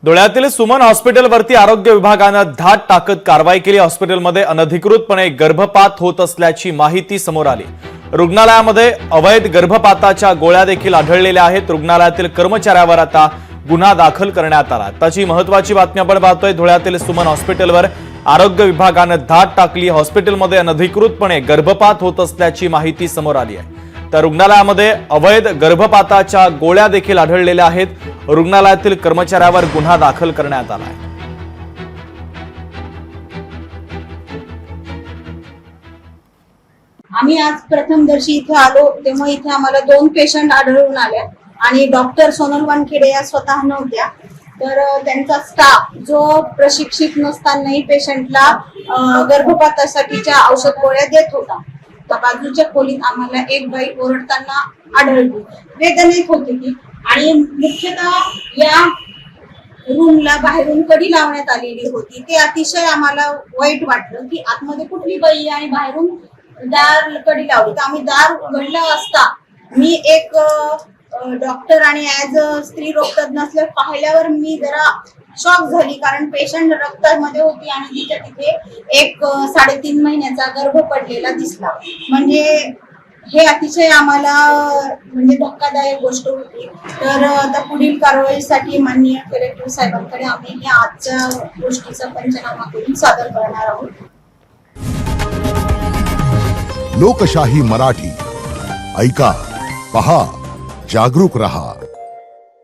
धुळ्यातील सुमन हॉस्पिटलवरती आरोग्य विभागानं धाड टाकत कारवाई केली। हॉस्पिटलमध्ये अनधिकृतपणे गर्भपात होत असल्याची माहिती समोर आली। रुग्णालयामध्ये अवैध गर्भपाताच्या गोळ्या देखील आढळलेल्या आहेत। रुग्णालयातील कर्मचाऱ्यावर आता गुन्हा दाखल करण्यात आला। त्याची महत्त्वाची बातमी आपण पाहतोय। धुळ्यातील सुमन हॉस्पिटलवर आरोग्य विभागानं धाड टाकली। हॉस्पिटलमध्ये अनधिकृतपणे गर्भपात होत असल्याची माहिती समोर आली आहे। तर रुग्णालयामध्ये अवैध गर्भपाताच्या गोळ्या देखील आढळलेल्या आहेत। रुग्णालयातील कर्मचाऱ्यावर गुन्हा दाखल करण्यात आला आहे। आम्ही आज प्रथमदर्शी इथे आलो तेव्हा इथे आम्हाला 2 पेशंट आढळून आले आणि डॉक्टर सोनल वानखेडे या स्वतः नव्हत्या। तर त्यांचा स्टाफ जो प्रशिक्षित नसतानाही पेशंटला गर्भपातासाठीच्या औषध गोळ्या देत होता। तर बाजूच्या खोलीत आम्हाला एक बाई ओरडताना आढळली, वेदनेत होती ती आणि मुख्यतः या रूमला बाहेरून कडी लावण्यात आलेली होती। ते अतिशय आम्हाला वाईट वाटलं की आतमध्ये कुठली बाई आणि बाहेरून दार कडी लावली। तर आम्ही दार उघडला असता मी एक डॉक्टर आणि ऍज अ स्त्री रोगतज्ञ असल्या पाहिल्यावर मी जरा शॉक झाली, कारण पेशंट रक्तामध्ये होती आणि तिच्या तिथे एक 3.5 महिन्याचा गर्भ पडलेला दिसला। म्हणजे हे अतिशय आम्हाला म्हणजे धक्कादायक गोष्ट होती। तर आता पुढील कारवाईसाठी माननीय कलेक्टर साहेबांकडे आम्ही या आजच्या गोष्टीचा पंचनामा करून सादर करणार आहोत। लोकशाही मराठी ऐका, पहा, जागरूक रहा।